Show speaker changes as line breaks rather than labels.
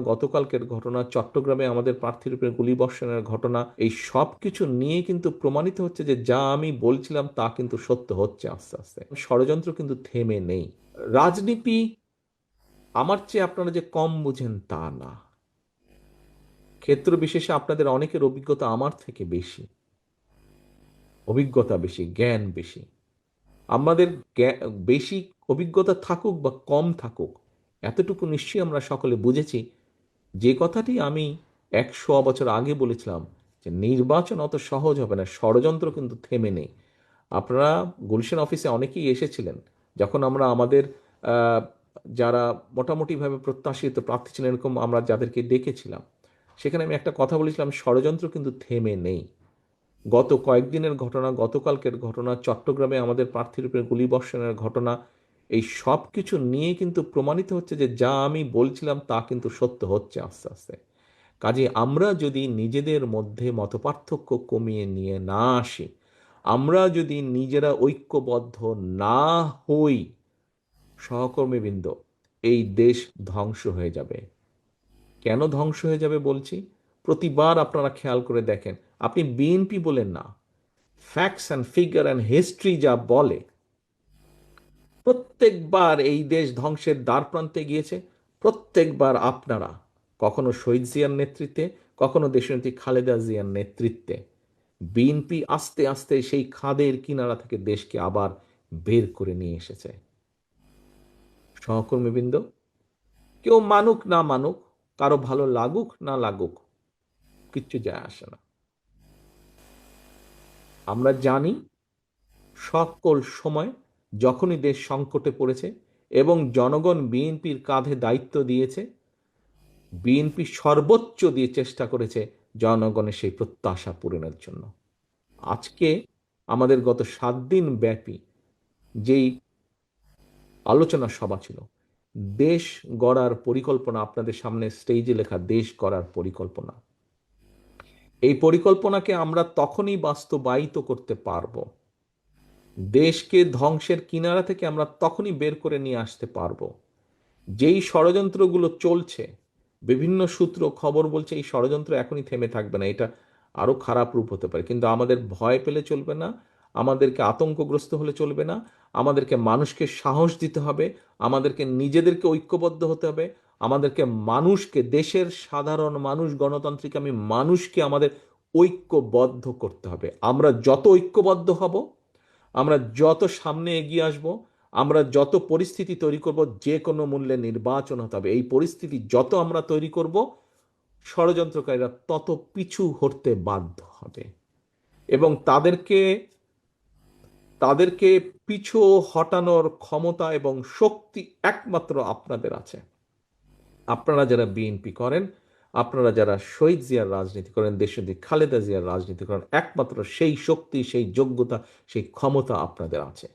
গতকালকের ঘটনা, চট্টগ্রামে আমাদের প্রার্থীর উপরে গুলিবর্ষণের ঘটনা, এই সব কিছু নিয়ে কিন্তু প্রমাণিত হচ্ছে যে যা আমি বলছিলাম তা কিন্তু সত্য হচ্ছে আস্তে আস্তে। ষড়যন্ত্র কিন্তু থেমে নেই। রাজনীতি আমার চেয়ে আপনারা যে কম বুঝেন তা না। ক্ষেত্র বিশেষে আপনাদের অনেকের অভিজ্ঞতা আমার থেকে বেশি, অভিজ্ঞতা বেশি, জ্ঞান বেশি। আমাদের বেশি অভিজ্ঞতা থাকুক বা কম থাকুক, এতটুকু নিশ্চয়ই আমরা সকলে বুঝেছি যে কথাটি আমি 100 বছর আগে বলেছিলাম, যে নির্বাচন অত সহজ হবে না, ষড়যন্ত্র কিন্তু থেমে নেই। আপনারা গুলশান অফিসে অনেকেই এসেছিলেন যখন আমরা আমাদের আহ, যারা মোটামুটিভাবে প্রত্যাশিত প্রার্থী ছিলেন এরকম আমরা যাদেরকে ডেকেছিলাম, সেখানে আমি একটা কথা বলেছিলাম, ষড়যন্ত্র কিন্তু থেমে নেই। গত কয়েকদিনের ঘটনা, গতকালকের ঘটনা, চট্টগ্রামে আমাদের প্রার্থীর উপরে গুলিবর্ষণের ঘটনা, এই সব কিছু নিয়ে কিন্তু প্রমাণিত হচ্ছে যে যা আমি বলছিলাম তা কিন্তু সত্য হচ্ছে আস্তে আস্তে। কাজে আমরা যদি নিজেদের মধ্যে মতপার্থক্য কমিয়ে নিয়ে না আসি, আমরা যদি নিজেরা ঐক্যবদ্ধ না হই, সহকর্মীবৃন্দ, এই দেশ ধ্বংস হয়ে যাবে। কেন ধ্বংস হয়ে যাবে বলছি? প্রতিবার আপনারা খেয়াল করে দেখেন, আপনি বিএনপি বলেন না, facts and figure and history যা বলে, প্রত্যেকবার এই দেশ ধ্বংসের দ্বার প্রান্তে গিয়েছে। প্রত্যেকবার আপনারা, কখনো শহীদ জিয়ার নেতৃত্বে, কখনো দেশনেত্রী খালেদা জিয়ার নেতৃত্বে, বিএনপি আস্তে আস্তে সেই খাদের কিনারা থেকে দেশকে আবার বের করে নিয়ে এসেছে। সহকর্মীবৃন্দ, কেউ মানুক না মানুক, কারো ভালো লাগুক না লাগুক, কিচ্ছু যায় আসে না। আমরা জানি সকল সময় যখনই দেশ সংকটে পড়েছে এবং জনগণ বিএনপির কাঁধে দায়িত্ব দিয়েছে, বিএনপি সর্বোচ্চ দিয়ে চেষ্টা করেছে জনগণের সেই প্রত্যাশা পূরণের জন্য। আজকে আমাদের গত 7 দিন ব্যাপী যেই আলোচনা সভা ছিল, দেশ গড়ার পরিকল্পনা, আপনাদের সামনে স্টেজে লেখা দেশ গড়ার পরিকল্পনা, এই পরিকল্পনাকে আমরা তখনই বাস্তবায়িত করতে পারবো, দেশকে ধ্বংসের কিনারা থেকে আমরা তখনই বের করে নিয়ে আসতে পারবো, যেই ষড়যন্ত্রগুলো চলছে, বিভিন্ন সূত্র খবর বলছে এই ষড়যন্ত্র এখনই থেমে থাকবে না, এটা আরো খারাপ রূপ হতে পারে। কিন্তু আমাদের ভয় পেলে চলবে না, আমাদেরকে আতঙ্কগ্রস্ত হলে চলবে না, আমাদেরকে মানুষকে সাহস দিতে হবে, আমাদেরকে নিজেদেরকে ঐক্যবদ্ধ হতে হবে, আমাদেরকে মানুষকে, দেশের সাধারণ মানুষ, গণতান্ত্রিক আমি মানুষকে আমাদের ঐক্যবদ্ধ করতে হবে। আমরা যত ঐক্যবদ্ধ হব, আমরা যত সামনে এগিয়ে আসব, আমরা যত পরিস্থিতি তৈরি করব, যে কোনো মূল্যে নির্বাচন হতে হবে, এই পরিস্থিতি যত আমরা তৈরি করব, ষড়যন্ত্রকারীরা তত পিছু হটতে বাধ্য হবে। এবং তাদেরকে তাদেরকে পিছু হটানোর ক্ষমতা এবং শক্তি একমাত্র আপনাদের আছে। আপনারা যারা বিএনপি করেন, আপনারা যারা শহীদ জিয়ার রাজনীতি করেন, দেশনেত্রী খালেদা জিয়ার রাজনীতি করেন, একমাত্র সেই শক্তি, সেই যোগ্যতা, সেই ক্ষমতা আপনাদের আছে।